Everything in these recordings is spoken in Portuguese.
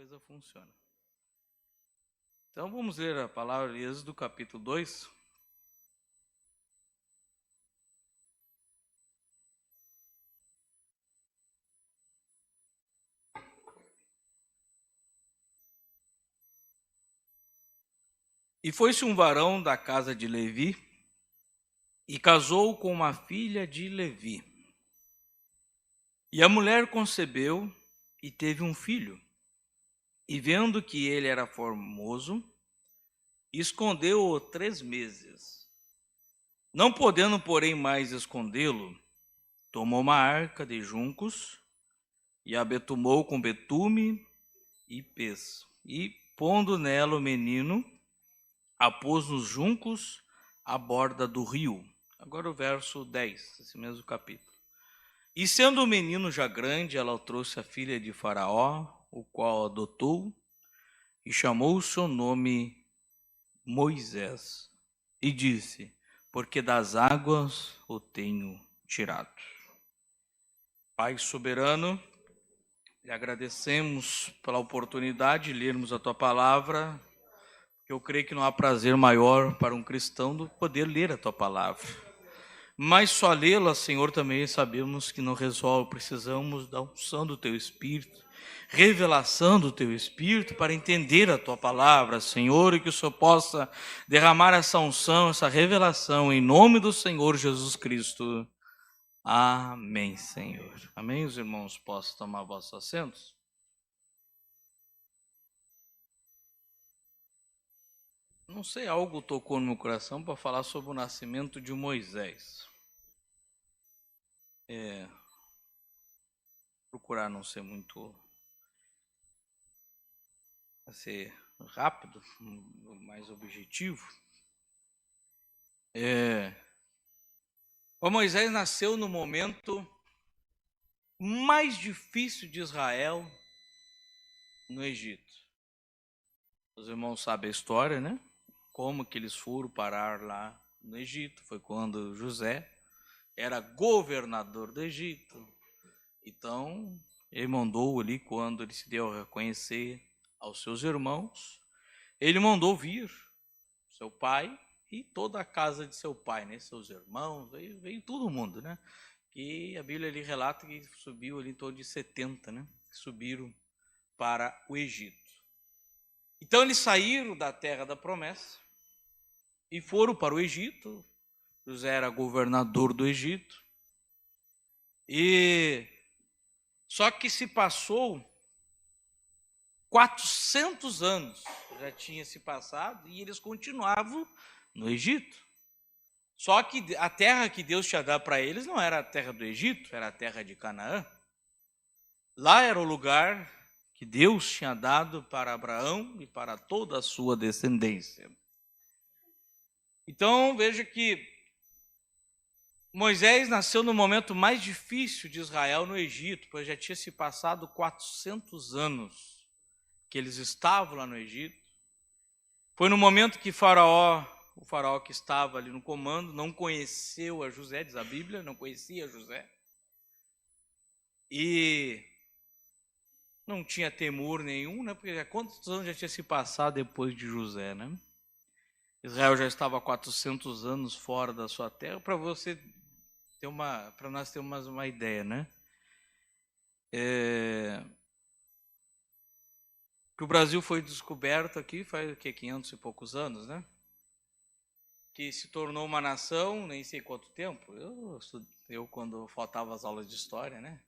coisa funciona. Então vamos ler a palavra de Êxodo, capítulo 2. E foi-se um varão da casa de Levi, e casou com uma filha de Levi. E a mulher concebeu e teve um filho. E vendo que ele era formoso, escondeu-o 3 meses. Não podendo, porém, mais escondê-lo, tomou uma arca de juncos e a betumou com betume e pez. E, pondo nela o menino, a pôs nos juncos à borda do rio. Agora o verso 10, esse mesmo capítulo. E sendo o menino já grande, ela trouxe a filha de Faraó, o qual adotou, e chamou o seu nome Moisés. E disse: porque das águas o tenho tirado. Pai soberano, lhe agradecemos pela oportunidade de lermos a tua palavra. Eu creio que não há prazer maior para um cristão do que poder ler a tua palavra. Mas só lê-la, Senhor, também sabemos que não resolve. Precisamos da unção do teu Espírito, revelação do teu Espírito para entender a tua palavra, Senhor, e que o Senhor possa derramar essa unção, essa revelação, em nome do Senhor Jesus Cristo. Amém, Senhor. Amém, os irmãos possam tomar vossos assentos? Não sei, algo tocou no meu coração para falar sobre o nascimento de Moisés. Procurar não ser muito ser rápido, mais objetivo. O Moisés nasceu no momento mais difícil de Israel, no Egito. Os irmãos sabem a história, né? Como que eles foram parar lá no Egito. Foi quando José era governador do Egito. Então, ele mandou ali, quando ele se deu a reconhecer aos seus irmãos, ele mandou vir seu pai e toda a casa de seu pai, né? Seus irmãos, veio todo mundo, né? E a Bíblia ali relata que subiu ali em torno de 70, né? Subiram para o Egito. Então eles saíram da terra da promessa e foram para o Egito. José era governador do Egito. E só que se passou 400 anos, já tinha se passado, e eles continuavam no Egito. Só que a terra que Deus tinha dado para eles não era a terra do Egito, era a terra de Canaã. Lá era o lugar que Deus tinha dado para Abraão e para toda a sua descendência. Então, veja que Moisés nasceu no momento mais difícil de Israel no Egito, pois já tinha se passado 400 anos que eles estavam lá no Egito. Foi no momento que o faraó que estava ali no comando, não conheceu a José, diz a Bíblia, não conhecia José. E não tinha temor nenhum, né? Porque quantos anos já tinha se passado depois de José, né? Israel já estava há 400 anos fora da sua terra, para nós termos uma ideia, né? Que o Brasil foi descoberto aqui faz o quê? 500 e poucos anos, né? Que se tornou uma nação, nem sei quanto tempo. Eu quando faltava as aulas de história, né?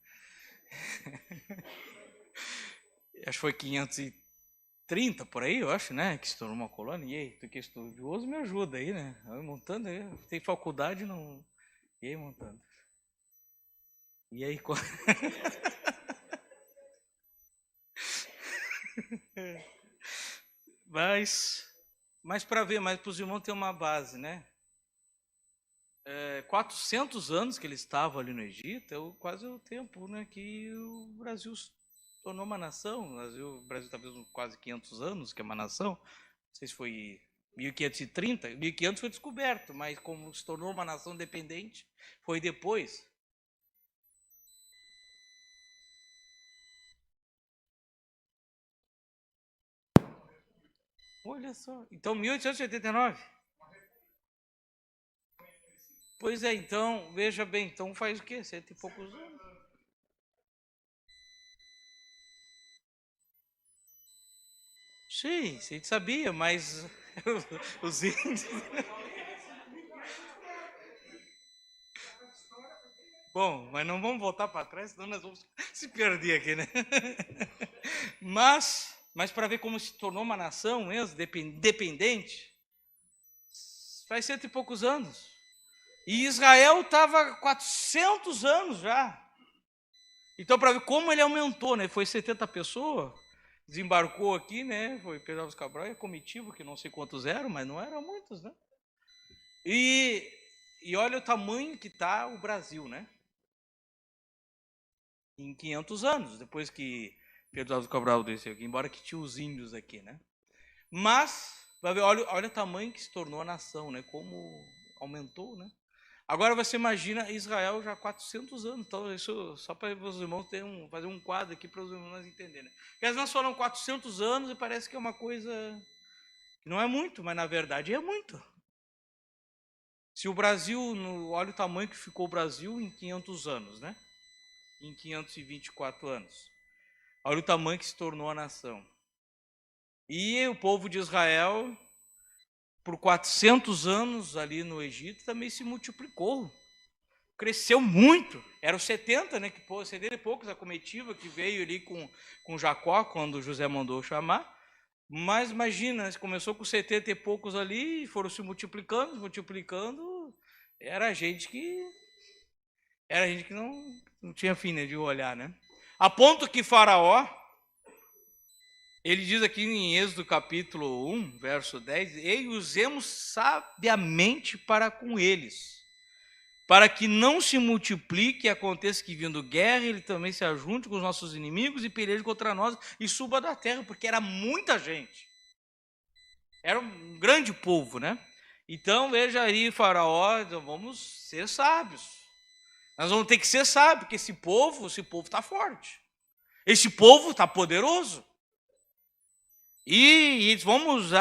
Acho que foi 530 por aí, eu acho, né? Que se tornou uma colônia. E aí, tu que é estudioso, me ajuda aí, né? Eu montando aí, tem faculdade, não. E aí, montando. E aí, mas para ver, mas para os irmãos ter uma base, né? 400 anos que ele estava ali no Egito, quase o tempo, né, que o Brasil se tornou uma nação. O Brasil talvez quase 500 anos que é uma nação. Não sei se foi 1530, 1500 foi descoberto, mas como se tornou uma nação independente, foi depois. Olha só. Então, 1889. Pois é, então, veja bem, então faz o quê? 100 e poucos anos. Sim, a gente sabia, mas os índios. Bom, mas não vamos voltar para trás, senão nós vamos se perder aqui, né? Mas para ver como se tornou uma nação mesmo, dependente, faz 100 e poucos anos. E Israel estava 400 anos já. Então, para ver como ele aumentou, né? Foi 70 pessoas, desembarcou aqui, né? Foi Pedro dos Cabral e a comitiva, que não sei quantos eram, mas não eram muitos, né? E olha o tamanho que está o Brasil, né? Em 500 anos, depois que Pedro Álvares Cabral desceu aqui, embora que tinha os índios aqui, né? Mas, vai ver, olha o tamanho que se tornou a nação, né? Como aumentou, né? Agora você imagina Israel já há 400 anos, então isso só para os irmãos fazer um quadro aqui para os irmãos entenderem. Porque nós falam 400 anos e parece que é uma coisa que não é muito, mas na verdade é muito. Se o Brasil, olha o tamanho que ficou o Brasil em 500 anos, né? Em 524 anos. Olha o tamanho que se tornou a nação. E o povo de Israel, por 400 anos ali no Egito, também se multiplicou. Cresceu muito. Eram 70, né? 70 e poucos, a comitiva que veio ali com Jacó, quando José mandou chamar. Mas imagina, começou com 70 e poucos ali, e foram se multiplicando. Era gente que não tinha fim, né, de olhar, né? A ponto que Faraó, ele diz aqui em Êxodo capítulo 1, verso 10, e usemos sabiamente para com eles, para que não se multiplique e aconteça que, vindo guerra, ele também se ajunte com os nossos inimigos e peleje contra nós e suba da terra, porque era muita gente. Era um grande povo, né? Então, veja aí, Faraó, então vamos ser sábios. Nós vamos ter que ser sábios, porque esse povo está forte. Esse povo está poderoso. E vamos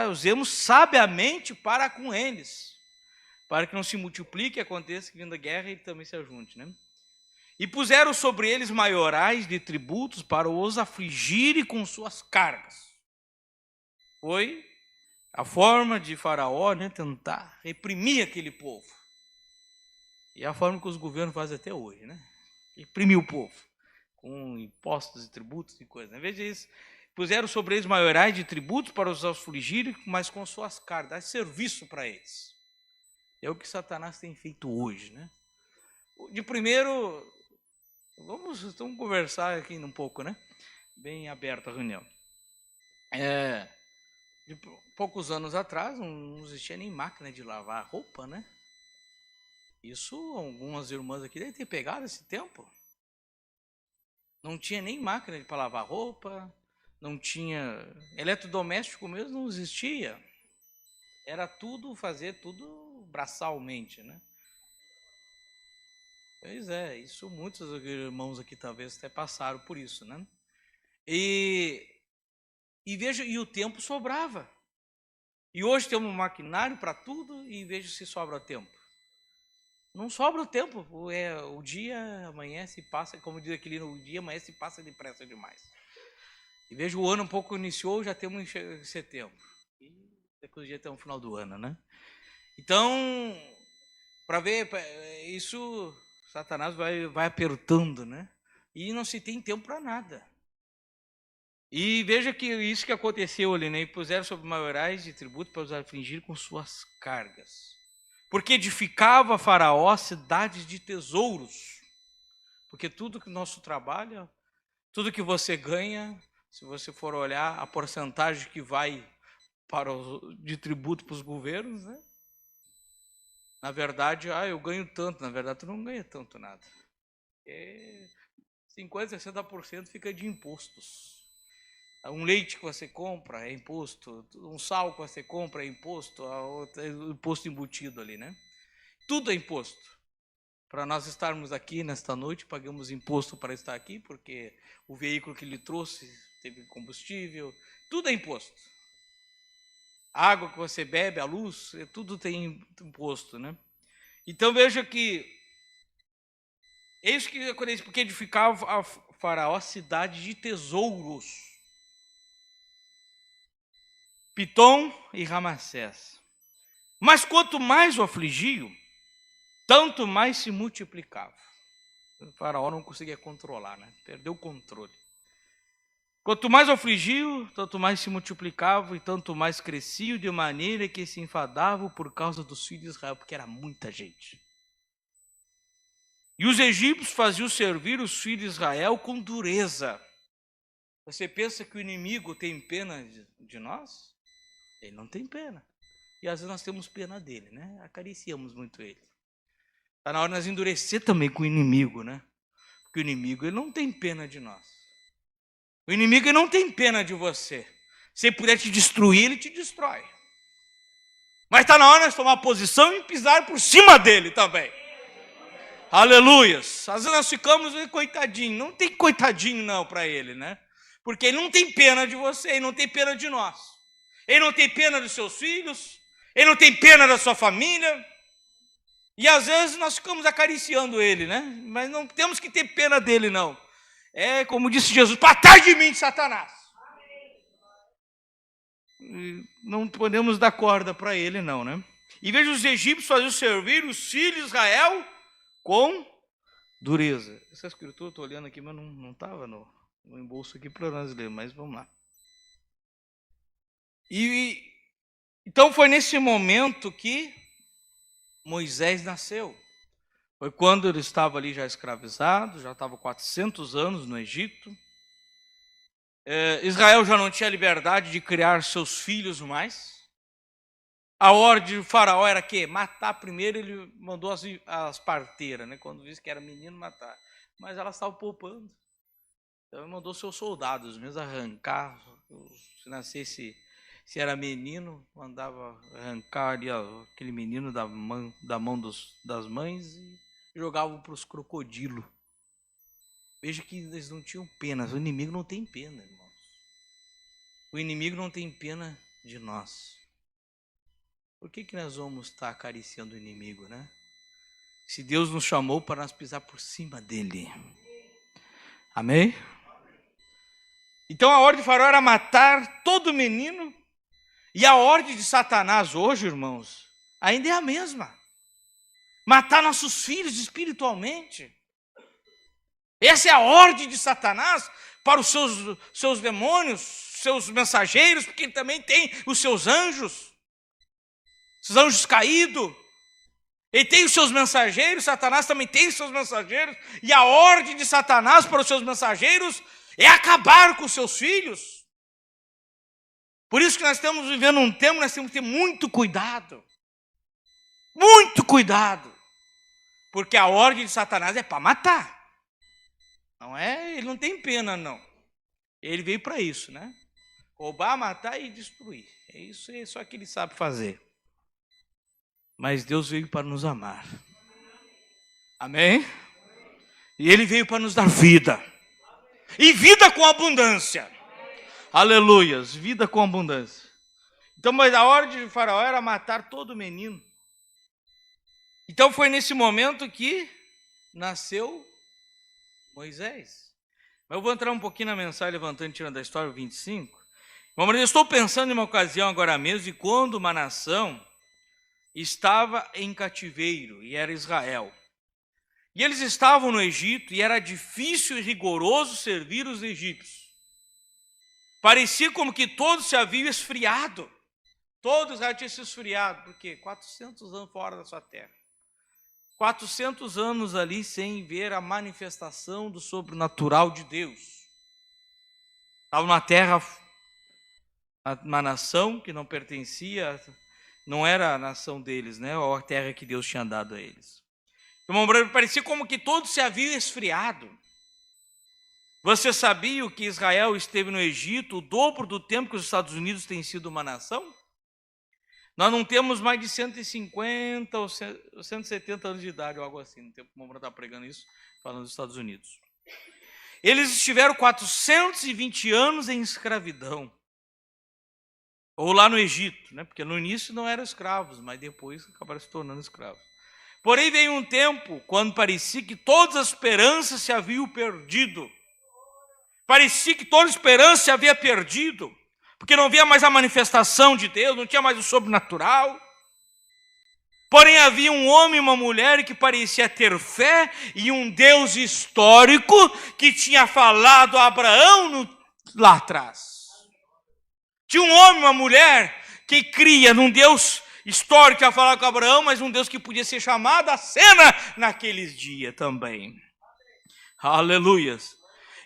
usemos sabiamente para com eles, para que não se multiplique e aconteça que vindo a guerra ele também se ajunte, né? E puseram sobre eles maiorais de tributos para os afligirem com suas cargas. Foi a forma de Faraó, né, tentar reprimir aquele povo. E a forma que os governos fazem até hoje, né? Reprimir o povo com impostos e tributos e coisas. Em vez disso, puseram sobre eles maiorais de tributos para os afligirem, mas com suas cargas, dar serviço para eles. É o que Satanás tem feito hoje, né? De primeiro, vamos conversar aqui um pouco, né? Bem aberta a reunião. De poucos anos atrás, não existia nem máquina de lavar roupa, né? Isso, algumas irmãs aqui devem ter pegado esse tempo. Não tinha nem máquina para lavar roupa, não tinha eletrodoméstico mesmo, não existia. Era fazer tudo braçalmente, né? Pois é, isso muitos irmãos aqui talvez até passaram por isso, né? E veja, e o tempo sobrava. E hoje temos um maquinário para tudo e veja se sobra tempo. Não sobra o tempo, o dia amanhece e passa, como diz aquele, o dia amanhece e passa depressa demais. E veja, o ano um pouco iniciou, já temos em setembro. E daqui a dia até o final do ano, né? Então, para ver, isso, Satanás vai apertando, né? E não se tem tempo para nada. E veja que isso que aconteceu ali, né? E puseram sobre maiorais de tributo para os afligir com suas cargas. Porque edificava Faraó cidades de tesouros. Porque tudo que nosso trabalho, tudo que você ganha, se você for olhar a porcentagem que vai de tributo para os governos, né? Na verdade, eu ganho tanto. Na verdade, tu não ganha tanto nada. 50%, 60% fica de impostos. Um leite que você compra é imposto, um sal que você compra é imposto, imposto embutido ali, né? Tudo é imposto. Para nós estarmos aqui nesta noite, pagamos imposto para estar aqui, porque o veículo que ele trouxe teve combustível, tudo é imposto. A água que você bebe, a luz, tudo tem imposto, né? Então veja que é isso que acontece, porque edificava a Faraó cidade de tesouros. Pitom e Ramassés. Mas quanto mais o afligiam, tanto mais se multiplicava. O Faraó não conseguia controlar, né? Perdeu o controle. Quanto mais o afligiam, tanto mais se multiplicava e tanto mais cresciam, de maneira que se enfadavam por causa dos filhos de Israel, porque era muita gente. E os egípcios faziam servir os filhos de Israel com dureza. Você pensa que o inimigo tem pena de nós? Ele não tem pena. E às vezes nós temos pena dele, né? Acariciamos muito ele. Está na hora de nós endurecer também com o inimigo, né? Porque o inimigo ele não tem pena de nós. O inimigo ele não tem pena de você. Se ele puder te destruir, ele te destrói. Mas está na hora de nós tomar posição e pisar por cima dele também. Aleluias. Às vezes nós ficamos coitadinho. Não tem coitadinho não para ele, né? Porque ele não tem pena de você, ele não tem pena de nós. Ele não tem pena dos seus filhos, ele não tem pena da sua família. E às vezes nós ficamos acariciando ele, né? Mas não temos que ter pena dele, não. É como disse Jesus, para trás de mim, Satanás. Não podemos dar corda para ele, não, né? E veja os egípcios faziam servir os filhos de Israel com dureza. Essa escritura, estou olhando aqui, mas não estava no embolso aqui para nós ler, mas vamos lá. Então foi nesse momento que Moisés nasceu. Foi quando ele estava ali já escravizado, já estava 400 anos no Egito. Israel já não tinha liberdade de criar seus filhos mais. A ordem do faraó era que matar primeiro, ele mandou as parteiras, né? Quando disse que era menino, matar. Mas elas estavam poupando. Então ele mandou seus soldados mesmo arrancar, se nascesse, se era menino, mandava arrancar ali, ó, aquele menino da mão das mães e jogavam para os crocodilos. Veja que eles não tinham pena, o inimigo não tem pena, irmãos. O inimigo não tem pena de nós. Por que nós vamos estar acariciando o inimigo, né? Se Deus nos chamou para nós pisar por cima dele. Amém? Então a ordem de Faraó era matar todo menino. E a ordem de Satanás hoje, irmãos, ainda é a mesma. Matar nossos filhos espiritualmente. Essa é a ordem de Satanás para os seus demônios, seus mensageiros, porque ele também tem os seus anjos. Os anjos caídos. Ele tem os seus mensageiros, Satanás também tem os seus mensageiros. E a ordem de Satanás para os seus mensageiros é acabar com os seus filhos. Por isso que nós estamos vivendo um tempo, nós temos que ter muito cuidado. Muito cuidado. Porque a ordem de Satanás é para matar. Não é, ele não tem pena, não. Ele veio para isso, né? Roubar, matar e destruir. É isso, é só que ele sabe fazer. Mas Deus veio para nos amar. Amém? E ele veio para nos dar vida. E vida com abundância. Aleluias, vida com abundância. Então, mas a ordem de Faraó era matar todo menino. Então foi nesse momento que nasceu Moisés. Mas eu vou entrar um pouquinho na mensagem, levantando e tirando da história 25. Mas eu estou pensando em uma ocasião agora mesmo, de quando uma nação estava em cativeiro, e era Israel. E eles estavam no Egito, e era difícil e rigoroso servir os egípcios. Parecia como que todos se haviam esfriado. Todos já tinham se esfriado, porque 400 anos fora da sua terra. 400 anos ali sem ver a manifestação do sobrenatural de Deus. Estava numa terra, uma nação que não pertencia, não era a nação deles, né? Ou a terra que Deus tinha dado a eles. Então, parecia como que todos se haviam esfriado. Você sabia que Israel esteve no Egito o dobro do tempo que os Estados Unidos têm sido uma nação? Nós não temos mais de 150 ou 170 anos de idade, ou algo assim. No tempo que o Mombra está pregando isso, falando dos Estados Unidos. Eles estiveram 420 anos em escravidão. Ou lá no Egito, né? Porque no início não eram escravos, mas depois acabaram se tornando escravos. Porém veio um tempo quando parecia que todas as esperanças se haviam perdido. Parecia que toda esperança se havia perdido, porque não havia mais a manifestação de Deus, não tinha mais o sobrenatural. Porém havia um homem e uma mulher que parecia ter fé e um Deus histórico que tinha falado a Abraão lá atrás. Tinha um homem e uma mulher que cria num Deus histórico que ia falar com Abraão, mas um Deus que podia ser chamado à cena naqueles dias também. Aleluias.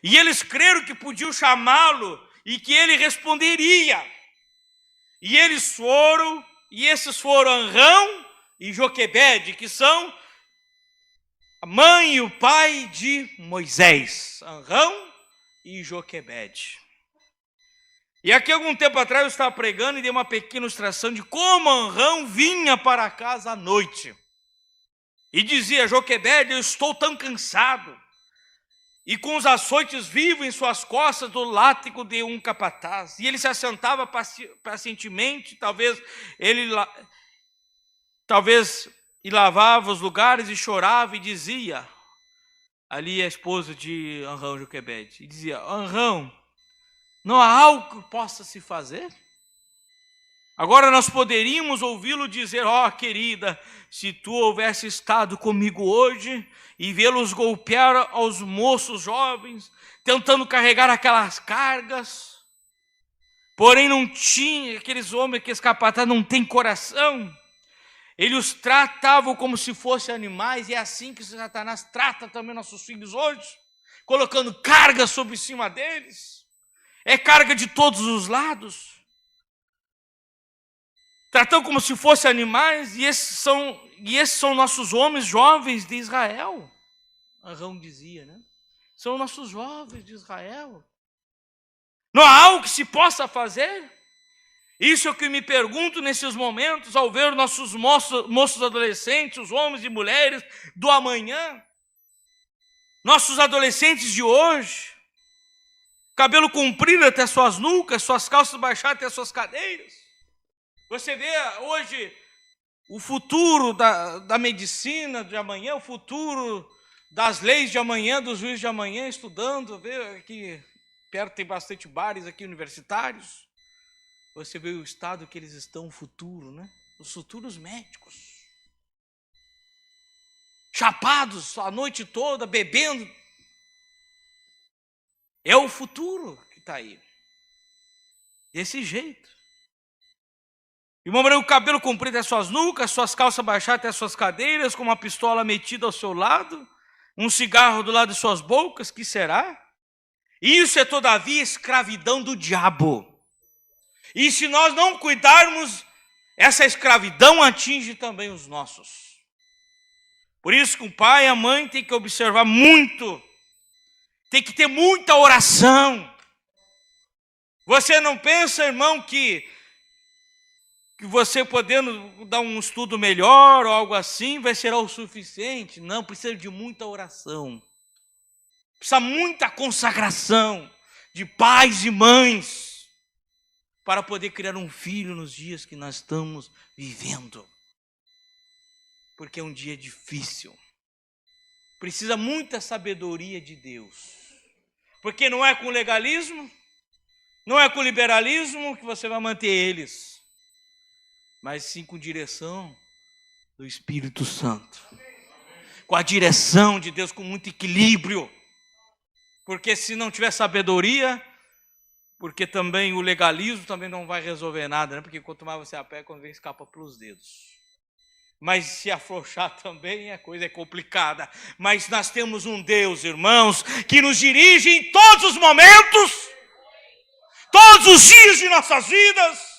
E eles creram que podiam chamá-lo e que ele responderia. E eles foram, e esses foram Anrão e Joquebede, que são a mãe e o pai de Moisés. Anrão e Joquebede. E aqui algum tempo atrás eu estava pregando e dei uma pequena ilustração de como Anrão vinha para casa à noite. E dizia: Joquebede, eu estou tão cansado. E com os açoites vivos em suas costas do látigo de um capataz. E ele se assentava pacientemente, talvez e lavava os lugares e chorava e dizia, ali a esposa de Anrão Joquebede, e dizia: Anrão, não há algo que possa se fazer? Agora nós poderíamos ouvi-lo dizer: ó, querida, se tu houvesse estado comigo hoje e vê-los golpear aos moços jovens, tentando carregar aquelas cargas, porém não tinha, aqueles homens que escapataram não têm coração, ele os tratavam como se fossem animais, e é assim que Satanás trata também nossos filhos hoje, colocando carga sobre cima deles. É carga de todos os lados. Tratam como se fossem animais, e esses são nossos homens jovens de Israel. Anrão dizia, né? São nossos jovens de Israel. Não há algo que se possa fazer? Isso é o que me pergunto nesses momentos, ao ver nossos moços adolescentes, os homens e mulheres do amanhã, nossos adolescentes de hoje, cabelo comprido até suas nucas, suas calças baixadas até suas cadeiras. Você vê hoje o futuro da medicina de amanhã, o futuro das leis de amanhã, dos juízes de amanhã, estudando. Vê aqui perto tem bastante bares aqui universitários. Você vê o estado que eles estão, o futuro, né? Os futuros médicos. Chapados a noite toda, bebendo. É o futuro que está aí. Desse jeito. E uma mulher com o cabelo comprido até suas nucas, suas calças baixadas até suas cadeiras, com uma pistola metida ao seu lado, um cigarro do lado de suas bocas, que será? Isso é todavia escravidão do diabo. E se nós não cuidarmos, essa escravidão atinge também os nossos. Por isso que o pai e a mãe têm que observar muito, tem que ter muita oração. Você não pensa, irmão, que você podendo dar um estudo melhor ou algo assim, vai ser o suficiente. Não, precisa de muita oração. Precisa muita consagração de pais e mães para poder criar um filho nos dias que nós estamos vivendo. Porque é um dia difícil. Precisa muita sabedoria de Deus. Porque não é com legalismo, não é com liberalismo que você vai manter eles, mas sim com direção do Espírito Santo, com a direção de Deus, com muito equilíbrio, porque se não tiver sabedoria, porque também o legalismo também não vai resolver nada, né? Porque quanto mais você aperta, quando vem escapa pelos dedos. Mas se afrouxar também a coisa é complicada. Mas nós temos um Deus, irmãos, que nos dirige em todos os momentos, todos os dias de nossas vidas.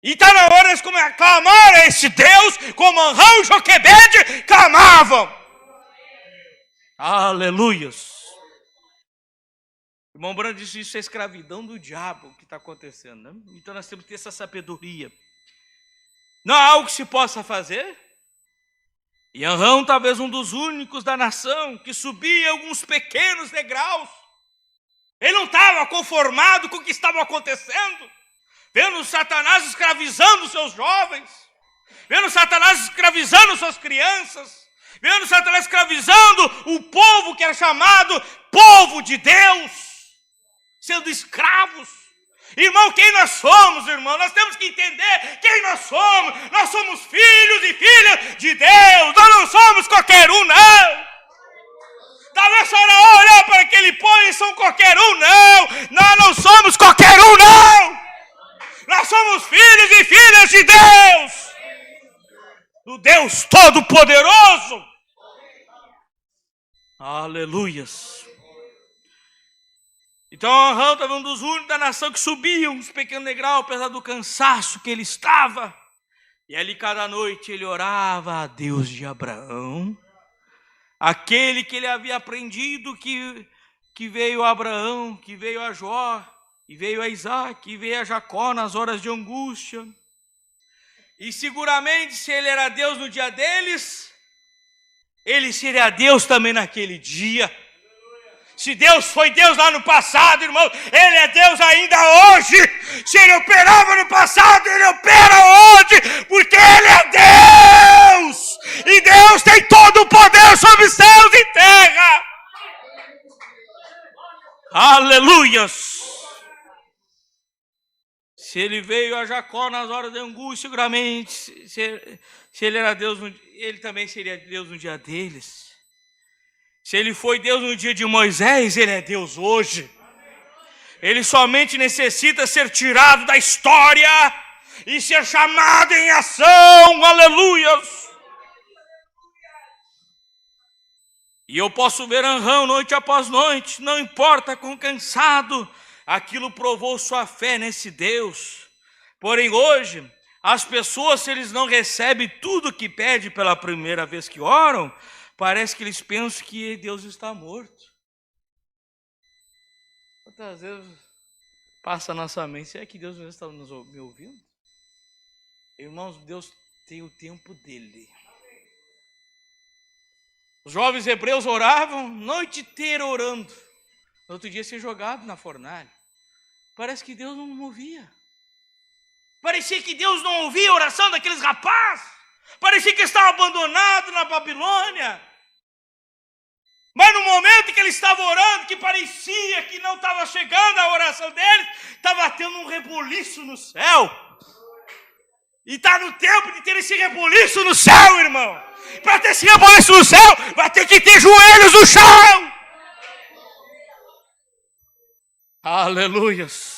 E está na hora de clamar a esse Deus, como Anrão e Joquebede clamavam. Aleluias. O irmão Brando disse: isso é escravidão do diabo que está acontecendo, né? Então nós temos que ter essa sabedoria. Não há algo que se possa fazer? E Anrão, talvez um dos únicos da nação que subia alguns pequenos degraus. Ele não estava conformado com o que estava acontecendo. vendo Satanás escravizando seus jovens, vendo Satanás escravizando suas crianças, vendo Satanás escravizando o povo que era chamado povo de Deus, sendo escravos. Irmão, quem nós somos, irmão? Nós temos que entender quem nós somos. Nós somos filhos e filhas de Deus. Nós não somos qualquer um, não. Talvez a senhora olhe para aquele povo e são qualquer um, não. Nós não somos qualquer um, não. Nós somos filhos e filhas de Deus. Do Deus Todo-Poderoso. Aleluias. Então Arão estava um dos únicos da nação que subiam uns pequenos degraus, apesar do cansaço que ele estava. E ali cada noite ele orava a Deus de Abraão, aquele que ele havia aprendido que veio a Abraão, que veio a Jó, e veio a Isaac, e veio a Jacó nas horas de angústia. E seguramente se ele era Deus no dia deles, ele seria Deus também naquele dia. Se Deus foi Deus lá no passado, irmão, Ele é Deus ainda hoje. Se Ele operava no passado, Ele opera hoje, porque Ele é Deus. E Deus tem todo o poder sobre céus e terra. Aleluias. Se Ele veio a Jacó nas horas de angústia, seguramente, se Ele era Deus, Ele também seria Deus no dia deles. Se Ele foi Deus no dia de Moisés, Ele é Deus hoje. Ele somente necessita ser tirado da história e ser chamado em ação. Aleluias! E eu posso ver Arão noite após noite, não importa quão cansado, aquilo provou sua fé nesse Deus. Porém hoje, as pessoas, se eles não recebem tudo que pedem pela primeira vez que oram, parece que eles pensam que Deus está morto. Quantas vezes passa na nossa mente, será que Deus não está me ouvindo? Irmãos, Deus tem o tempo dele. Os jovens hebreus oravam, noite inteira orando. No outro dia ser jogado na fornalha. Parece que Deus não movia. Parecia que Deus não ouvia a oração daqueles rapazes. Parecia que estava abandonado na Babilônia. Mas no momento que ele estava orando, que parecia que não estava chegando a oração dele, estava tendo um rebuliço no céu. E está no tempo de ter esse rebuliço no céu, irmão. Para ter esse rebuliço no céu, vai ter que ter joelhos no chão. Aleluias.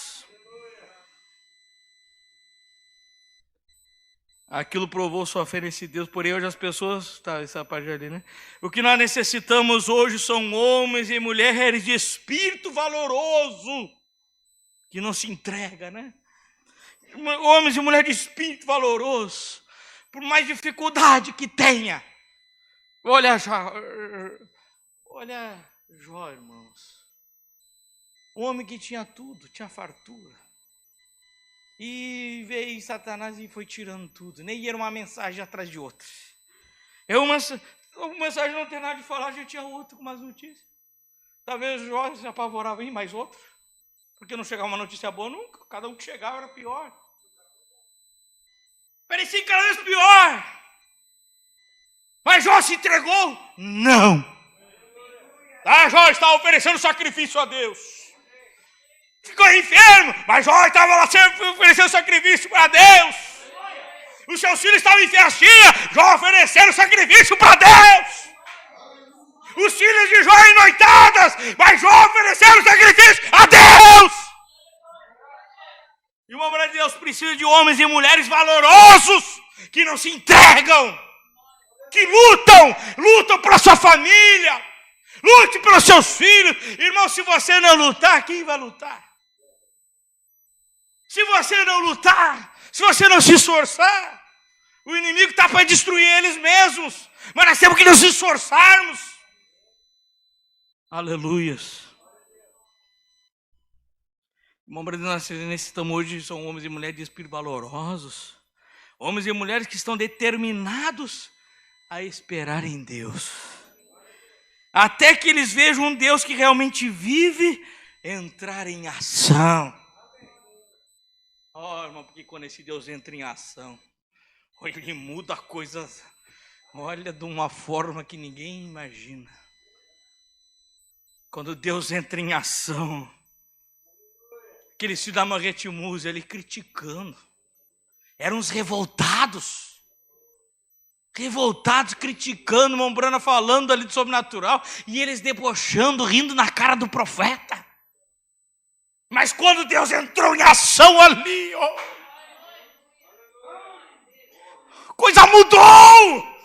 Aquilo provou sua fé nesse Deus, porém hoje as pessoas, tá, essa parte ali, né? O que nós necessitamos hoje são homens e mulheres de espírito valoroso, que não se entrega, né? Homens e mulheres de espírito valoroso, por mais dificuldade que tenha. Olha Jó, irmãos. O homem que tinha tudo, tinha fartura. E veio Satanás e foi tirando tudo. Nem era uma mensagem atrás de outra. Uma mensagem não tem nada de falar, já tinha outra com mais notícias. Talvez Jó se apavorava em mais outra. Porque não chegava uma notícia boa nunca. Cada um que chegava era pior. Parecia cada vez pior. Mas Jó se entregou? Não. Jó estava oferecendo sacrifício a Deus. Ficou enfermo, mas Jó estava lá sempre oferecendo sacrifício para Deus. Os seus filhos estavam em festinha, Jó oferecendo sacrifício para Deus. Os filhos de Jó em noitadas, mas Jó oferecendo sacrifício a Deus. E uma mulher de Deus precisa de homens e mulheres valorosos, que não se entregam, que lutam pela sua família, lute pelos seus filhos. Irmão, se você não lutar, quem vai lutar? Se você não lutar, se você não se esforçar, o inimigo está para destruir eles mesmos. Mas nós temos que nos esforçarmos. Aleluias. Irmão, nós necessitamos hoje, são homens e mulheres de espírito valorosos. Homens e mulheres que estão determinados a esperar em Deus. Até que eles vejam um Deus que realmente vive entrar em ação. Oh, irmão, porque quando esse Deus entra em ação, ele muda coisas, olha, de uma forma que ninguém imagina. Quando Deus entra em ação, aquele filho da Marrete Musa, ele criticando, eram uns revoltados, criticando, Mombrana falando ali do sobrenatural, e eles debochando, rindo na cara do profeta. Mas quando Deus entrou em ação ali, ó, coisa mudou.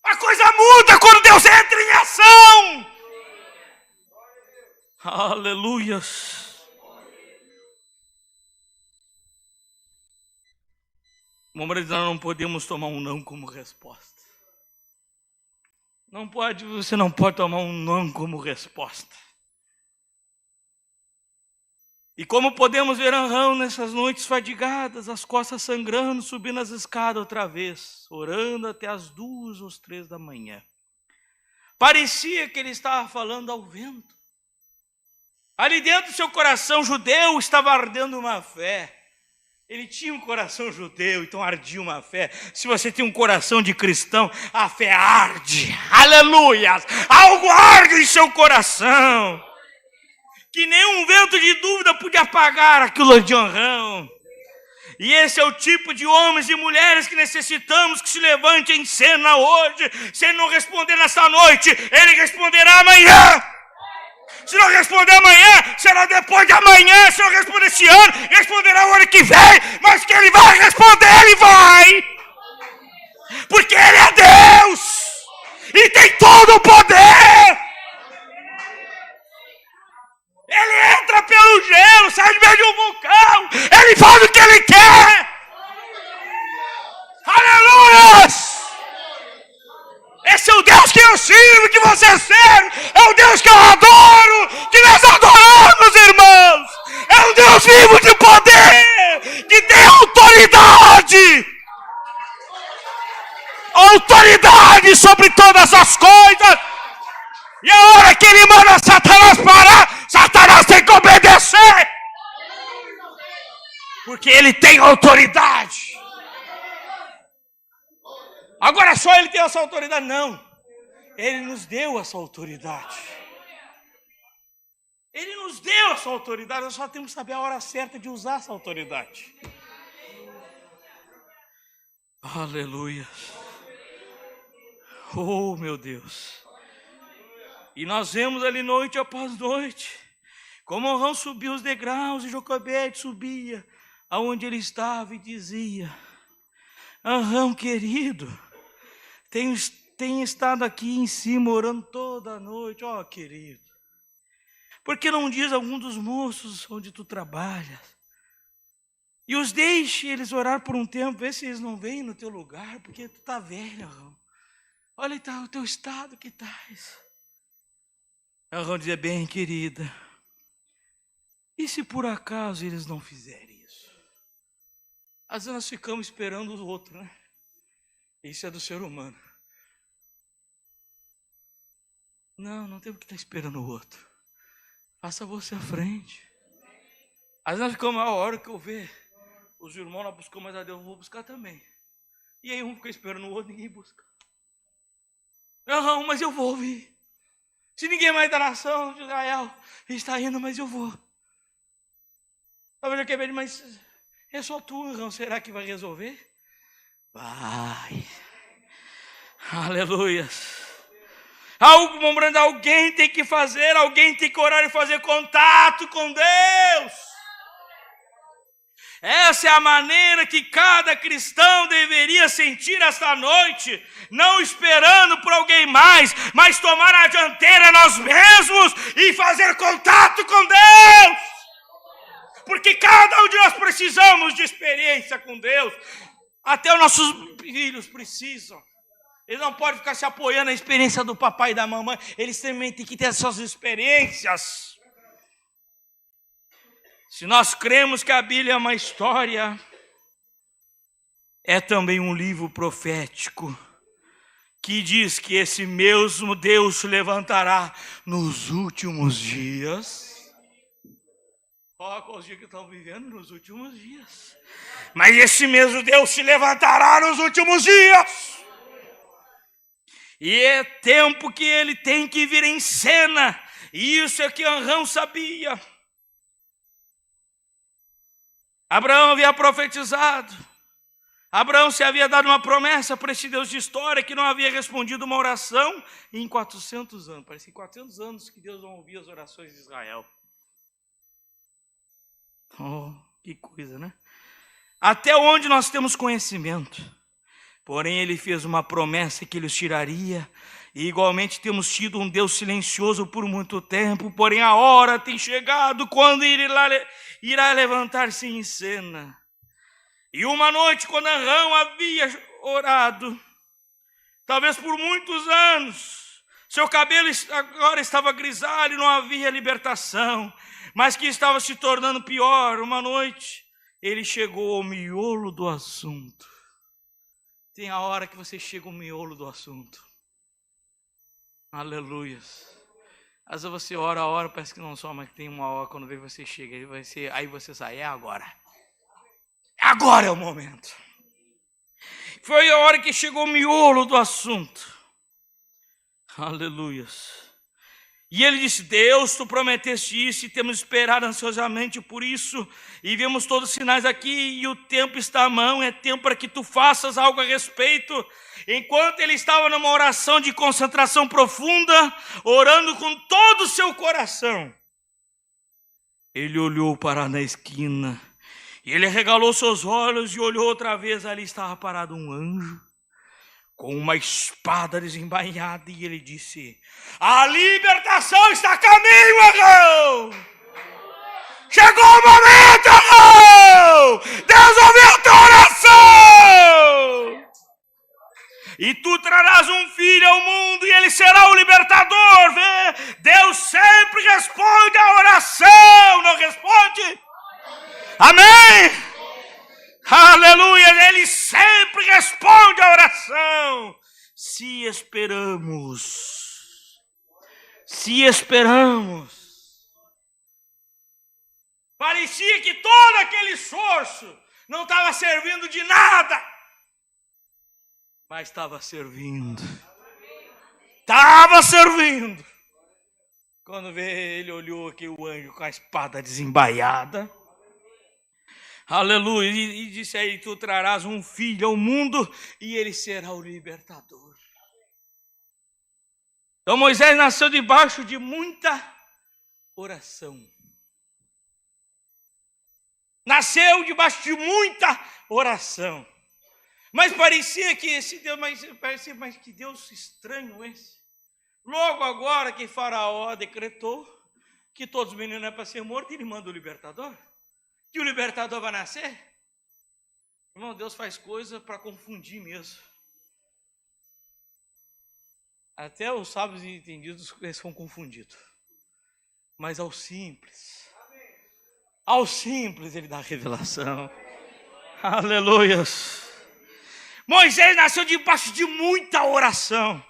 A coisa muda quando Deus entra em ação. Aleluias. Nós não podemos tomar um não como resposta. Você não pode tomar um não como resposta. E como podemos ver Arão nessas noites fadigadas, as costas sangrando, subindo as escadas outra vez, orando até as 2 ou 3 da manhã. Parecia que ele estava falando ao vento. Ali dentro do seu coração judeu estava ardendo uma fé. Ele tinha um coração judeu, então ardia uma fé. Se você tem um coração de cristão, a fé arde. Aleluia! Algo arde em seu coração. Que nenhum vento de dúvida podia apagar aquilo de Arão. E esse é o tipo de homens e mulheres que necessitamos que se levante em cena hoje. Se ele não responder nessa noite, ele responderá amanhã. Se não responder amanhã, será depois de amanhã. Se não responder esse ano, responderá o ano que vem. Mas que ele vai responder, ele vai. Porque ele é Deus. E tem todo o poder. Ele entra pelo gelo, sai de meio de um vulcão. Ele faz o que ele quer. Aleluia! Esse é o Deus que eu sirvo, que você serve. É o Deus que eu adoro, que nós adoramos, irmãos. É um Deus vivo de poder, que tem autoridade. Autoridade sobre todas as coisas. E a hora que ele manda Satanás parar, Satanás tem que obedecer. Porque ele tem autoridade. Agora só ele tem essa autoridade? Não. Ele nos deu essa autoridade. Ele nos deu essa autoridade. Nós só temos que saber a hora certa de usar essa autoridade. Aleluia. Oh, meu Deus. E nós vemos ali noite após noite, como Arão subia os degraus e Joquebede subia aonde ele estava e dizia: Arão querido, tenho estado aqui em cima orando toda a noite, ó querido. Por que não diz algum dos moços onde tu trabalhas? E os deixe eles orar por um tempo, vê se eles não vêm no teu lugar, porque tu está velho, Arão. Olha o teu estado que estás. Arão dizia: bem, querida, e se por acaso eles não fizerem isso? Às vezes nós ficamos esperando os outros, né? Isso é do ser humano. Não temos que estar esperando o outro. Faça você à frente. Às vezes nós ficamos: a hora que eu ver os irmãos não buscam mais a Deus, eu vou buscar também. E aí um fica esperando o outro, ninguém busca. Não, mas eu vou ouvir. Se ninguém mais da nação de Israel está indo, mas eu vou. Talvez eu quebre, mas é só tu, Arão, será que vai resolver? Vai. Aleluia. Alguém tem que fazer, alguém tem que orar e fazer contato com Deus. Essa é a maneira que cada cristão deveria sentir esta noite, não esperando por alguém mais, mas tomar a dianteira nós mesmos e fazer contato com Deus. Porque cada um de nós precisamos de experiência com Deus. Até os nossos filhos precisam. Eles não podem ficar se apoiando na experiência do papai e da mamãe. Eles também têm que ter as suas experiências. Se nós cremos que a Bíblia é uma história, é também um livro profético que diz que esse mesmo Deus se levantará nos últimos dias. Olha qual os dias que estão vivendo nos últimos dias. Mas esse mesmo Deus se levantará nos últimos dias. E é tempo que ele tem que vir em cena. E isso é que Arão sabia. Abraão havia profetizado. Abraão se havia dado uma promessa para esse Deus de história que não havia respondido uma oração em 400 anos. Parece que 400 anos que Deus não ouvia as orações de Israel. Oh, que coisa, né? Até onde nós temos conhecimento. Porém, ele fez uma promessa que ele os tiraria. E igualmente temos tido um Deus silencioso por muito tempo. Porém, a hora tem chegado quando ele irá levantar-se em cena. E uma noite, quando Arão havia orado, talvez por muitos anos, seu cabelo agora estava grisalho, não havia libertação, mas que estava se tornando pior. Uma noite, ele chegou ao miolo do assunto. Tem a hora que você chega ao miolo do assunto. Aleluias. Às vezes você ora, parece que não só, mas tem uma hora quando vem você chega, aí você sai, é agora. Agora é o momento. Foi a hora que chegou o miolo do assunto. Aleluias. E ele disse: Deus, tu prometeste isso e temos esperado ansiosamente por isso. E vemos todos os sinais aqui e o tempo está à mão. É tempo para que tu faças algo a respeito. Enquanto ele estava numa oração de concentração profunda, orando com todo o seu coração, ele olhou para na esquina. E ele arregalou seus olhos e olhou outra vez. Ali estava parado um anjo com uma espada desembainhada. E ele disse: a libertação está a caminho, Arão! Chegou o momento, Arão! Deus ouviu a tua oração! E tu trarás um filho ao mundo e ele será o libertador. Vê? Deus sempre responde a oração. Não responde? Amém? Aleluia! Ele sempre responde a oração. Se esperamos. Se esperamos. Parecia que todo aquele esforço não estava servindo de nada. Mas estava servindo. Estava servindo. Quando vê, ele olhou aqui o anjo com a espada desembaiada. Aleluia. E disse aí: tu trarás um filho ao mundo e ele será o libertador. Então Moisés nasceu debaixo de muita oração. Nasceu debaixo de muita oração. Mas parecia que esse Deus, mas que Deus estranho esse. Logo agora que Faraó decretou que todos os meninos é para ser mortos, ele manda o libertador. Que o libertador vai nascer? Irmão, Deus faz coisa para confundir mesmo. Até os sábios e entendidos eles são confundidos. Mas ao simples ele dá a revelação. Aleluias. Moisés nasceu debaixo de muita oração.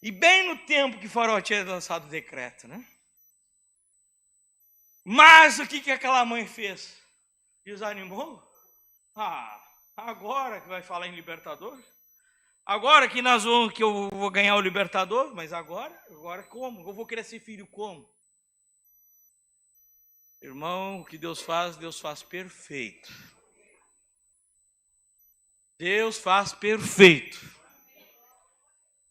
E bem no tempo que Faraó tinha lançado o decreto, né? Mas o que aquela mãe fez? Desanimou? Agora que vai falar em libertador? Agora que eu vou ganhar o libertador? Mas agora como? Eu vou querer ser filho como? Irmão, o que Deus faz perfeito. Deus faz perfeito.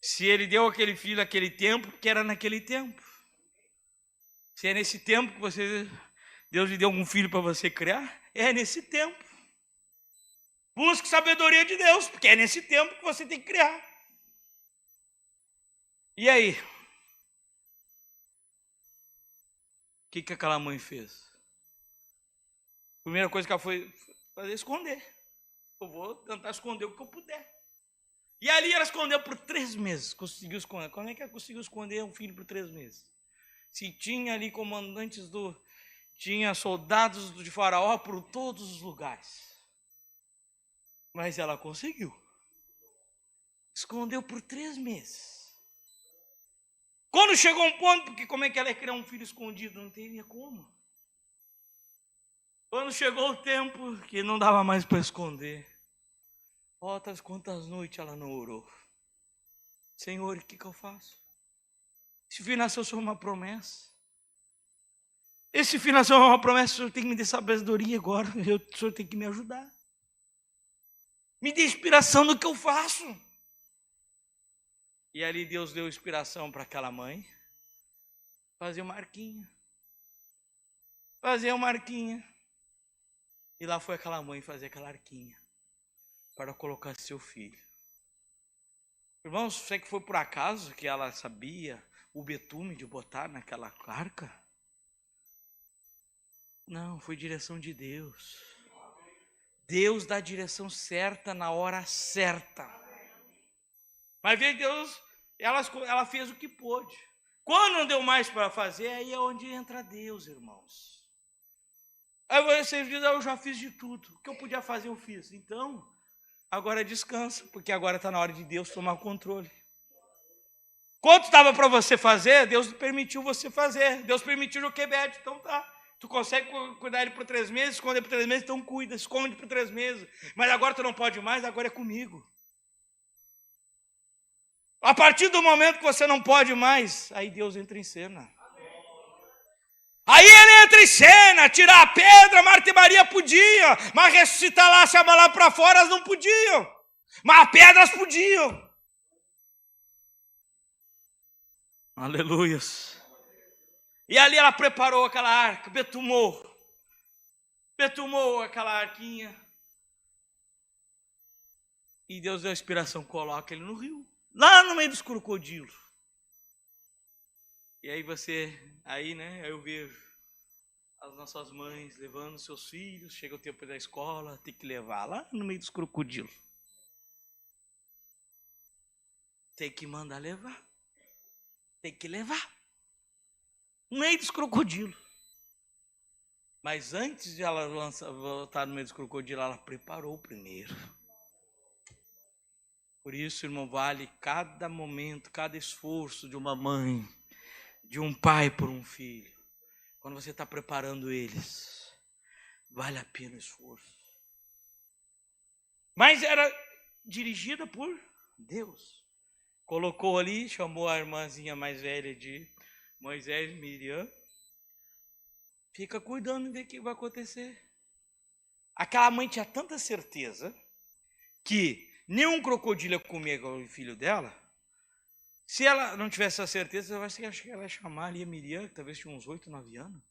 Se ele deu aquele filho naquele tempo, que era naquele tempo. Se é nesse tempo que Deus lhe deu um filho para você criar, é nesse tempo. Busque sabedoria de Deus, porque é nesse tempo que você tem que criar. E aí? O que aquela mãe fez? A primeira coisa que ela foi fazer é esconder. Eu vou tentar esconder o que eu puder. E ali ela escondeu por 3 meses. Conseguiu esconder. Como é que ela conseguiu esconder um filho por 3 meses? Se tinha ali comandantes tinha soldados de Faraó por todos os lugares. Mas ela conseguiu. Escondeu por 3 meses. Quando chegou um ponto, porque como é que ela ia criar um filho escondido? Não teria como. Quando chegou o tempo que não dava mais para esconder, outras quantas noites ela não orou. Senhor, o que eu faço? Esse filho nasceu sobre uma promessa. Esse filho nasceu sobre uma promessa, o Senhor tem que me dar sabedoria agora. O Senhor tem que me ajudar. Me dê inspiração no que eu faço. E ali Deus deu inspiração para aquela mãe. Fazer uma arquinha. Fazer uma arquinha. E lá foi aquela mãe fazer aquela arquinha. Para colocar seu filho. Irmãos, será que foi por acaso que ela sabia o betume de botar naquela arca? Não, foi direção de Deus. Deus dá a direção certa na hora certa. Mas veja, Deus, ela fez o que pôde. Quando não deu mais para fazer, aí é onde entra Deus, irmãos. Aí você diz, eu já fiz de tudo. O que eu podia fazer, eu fiz. Então, agora descansa, porque agora está na hora de Deus tomar o controle. Quanto estava para você fazer, Deus permitiu você fazer. Deus permitiu o Joquebede, então tá. Tu consegue cuidar ele por 3 meses, esconder por 3 meses, então cuida, esconde por 3 meses. Mas agora tu não pode mais, agora é comigo. A partir do momento que você não pode mais, aí Deus entra em cena. Aí ele entra em cena, tirar a pedra, Marta e Maria podiam, mas ressuscitar lá, chamar lá para fora, elas não podiam. Mas as pedras podiam. Aleluias. E ali ela preparou aquela arca, betumou aquela arquinha. E Deus deu a inspiração, coloca ele no rio, lá no meio dos crocodilos. E aí aí eu vejo as nossas mães levando seus filhos, chega o tempo da escola, tem que levar lá no meio dos crocodilos. Tem que mandar levar. Tem que levar. No meio dos crocodilos. Mas antes de ela voltar no meio dos crocodilos, ela preparou primeiro. Por isso, irmão, vale cada momento, cada esforço de uma mãe, de um pai por um filho. Quando você está preparando eles, vale a pena o esforço. Mas era dirigida por Deus. Colocou ali, chamou a irmãzinha mais velha de Moisés, Miriam. Fica cuidando de ver o que vai acontecer. Aquela mãe tinha tanta certeza que nenhum crocodilo ia comer o filho dela. Se ela não tivesse essa certeza, eu acho que ela ia chamar ali a Miriam, que talvez tinha uns 8, 9 anos,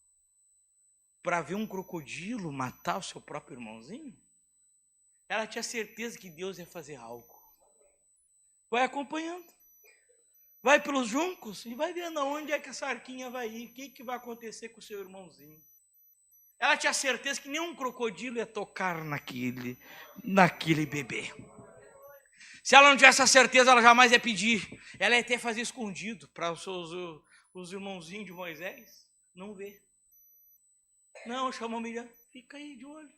para ver um crocodilo matar o seu próprio irmãozinho. Ela tinha certeza que Deus ia fazer algo. Vai acompanhando. Vai pelos juncos e vai vendo aonde é que essa arquinha vai ir, o que vai acontecer com o seu irmãozinho. Ela tinha certeza que nenhum crocodilo ia tocar naquele bebê. Se ela não tivesse essa certeza, ela jamais ia pedir. Ela ia até fazer escondido para os irmãozinhos de Moisés não ver. Não, chamou Miriam, fica aí de olho.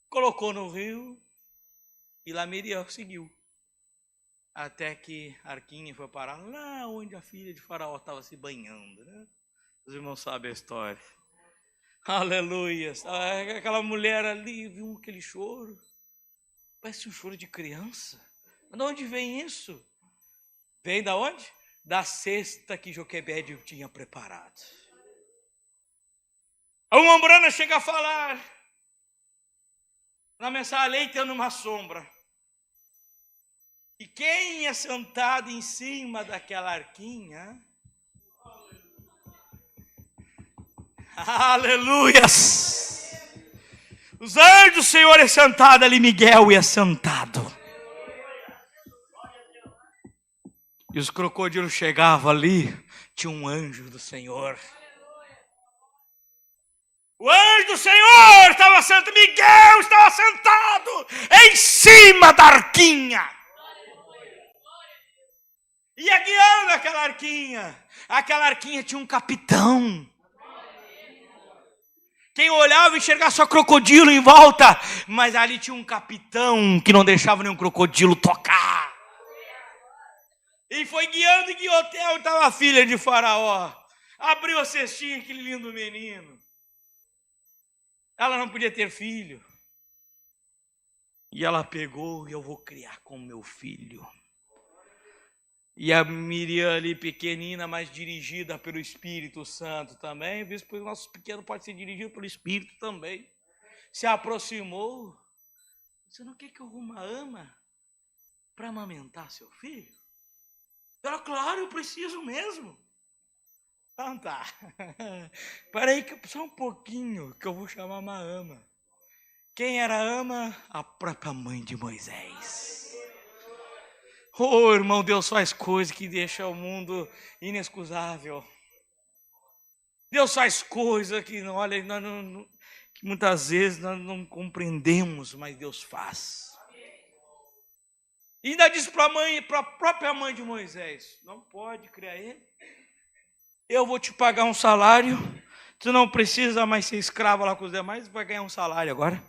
Colocou no rio e lá Miriam seguiu. Até que a arquinha foi parar lá onde a filha de Faraó estava se banhando. Né? Os irmãos sabem a história. Aleluia. Aquela mulher ali viu aquele choro. Parece um choro de criança. Mas de onde vem isso? Vem da onde? Da cesta que Joquebede tinha preparado. A Umbrana chega a falar na mensagem, leite numa sombra. E quem é sentado em cima daquela arquinha? Aleluias! Os anjos do Senhor é sentado ali, Miguel é sentado. E os crocodilos chegavam ali, tinha um anjo do Senhor. O anjo do Senhor estava sentado, Miguel estava sentado em cima da arquinha. Ia guiando aquela arquinha. Aquela arquinha tinha um capitão. Quem olhava e enxergava só crocodilo em volta. Mas ali tinha um capitão que não deixava nenhum crocodilo tocar. E foi guiando e guiou até onde estava a filha de Faraó. Abriu a cestinha, aquele lindo menino. Ela não podia ter filho. E ela pegou, e eu vou criar com meu filho. E a Miriam ali pequenina, mas dirigida pelo Espírito Santo também, visto que o nosso pequeno pode ser dirigido pelo Espírito também, se aproximou. Você não quer que eu arrume ama para amamentar seu filho? Ela, claro, eu preciso mesmo. Então tá. Espera aí só um pouquinho que eu vou chamar uma ama. Quem era a ama? A própria mãe de Moisés. Oh, irmão, Deus faz coisas que deixam o mundo inexcusável. Deus faz coisas que, olha, que muitas vezes nós não compreendemos, mas Deus faz. E ainda disse para a própria mãe de Moisés: não pode criar ele. Eu vou te pagar um salário. Tu não precisa mais ser escravo lá com os demais, vai ganhar um salário agora.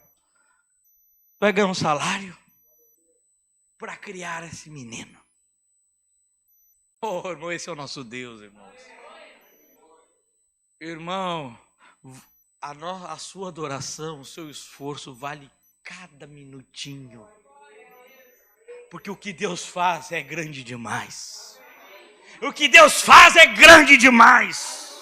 Vai ganhar um salário para criar esse menino. Oh, irmão, esse é o nosso Deus, irmãos. Irmão, a sua adoração, o seu esforço vale cada minutinho. Porque o que Deus faz é grande demais. O que Deus faz é grande demais.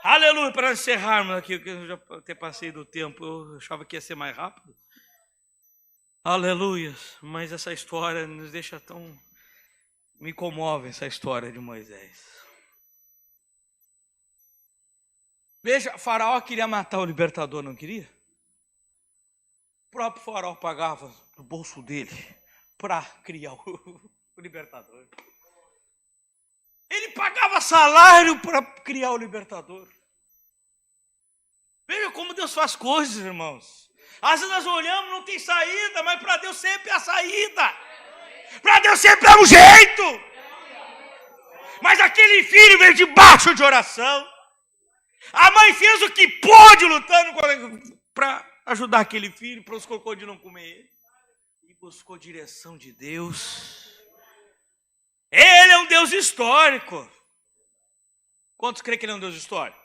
Aleluia. Para encerrarmos aqui, que eu já até passei do tempo, eu achava que ia ser mais rápido. Aleluia. Mas essa história nos deixa tão... Me comove essa história de Moisés. Veja, Faraó queria matar o libertador, não queria? O próprio Faraó pagava do bolso dele para criar o libertador. Ele pagava salário para criar o libertador. Veja como Deus faz coisas, irmãos. Às vezes nós olhamos, não tem saída, mas para Deus sempre é a saída. Para Deus sempre é um jeito. Mas aquele filho veio debaixo de oração. A mãe fez o que pôde lutando para ajudar aquele filho, para os crocodilos não comer ele. E buscou direção de Deus. Ele é um Deus histórico. Quantos creem que ele é um Deus histórico?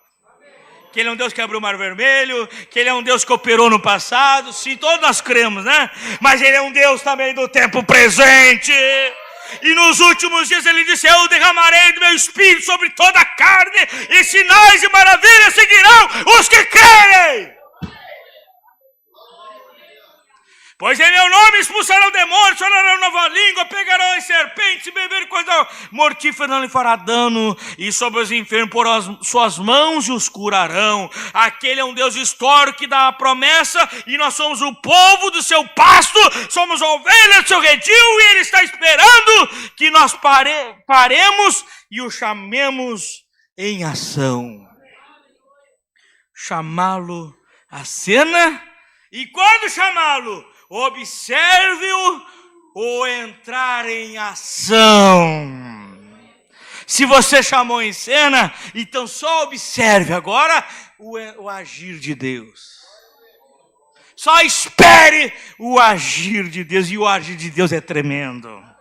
Que ele é um Deus que abriu o Mar Vermelho, que ele é um Deus que operou no passado. Sim, todos nós cremos, né? Mas ele é um Deus também do tempo presente. E nos últimos dias ele disse: eu derramarei do meu espírito sobre toda a carne, e sinais e maravilhas seguirão os que crerem. Pois em meu nome expulsarão demônios, falarão nova língua, pegarão em serpentes e beberem coisa mortífera não lhe fará dano, e sobre os enfermos porão as suas mãos e os curarão. Aquele é um Deus histórico que dá a promessa, e nós somos o povo do seu pasto, somos ovelhas do seu redil, e ele está esperando que nós paremos e o chamemos em ação. Chamá-lo à cena, e quando chamá-lo, observe-o ou entrar em ação. Se você chamou em cena, então só observe agora o agir de Deus. Só espere o agir de Deus, e o agir de Deus é tremendo.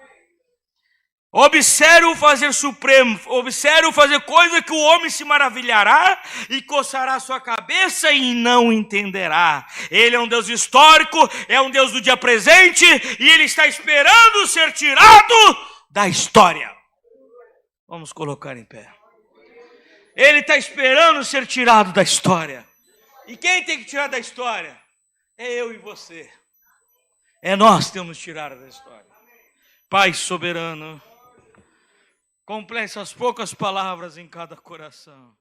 Observe o fazer supremo, observe o fazer coisa que o homem se maravilhará e coçará sua cabeça e não entenderá. Ele é um Deus histórico, é um Deus do dia presente, e ele está esperando ser tirado da história. Vamos colocar em pé. Ele está esperando ser tirado da história. E quem tem que tirar da história? É eu e você. É nós que temos que tirar da história. Pai soberano, complete essas poucas palavras em cada coração.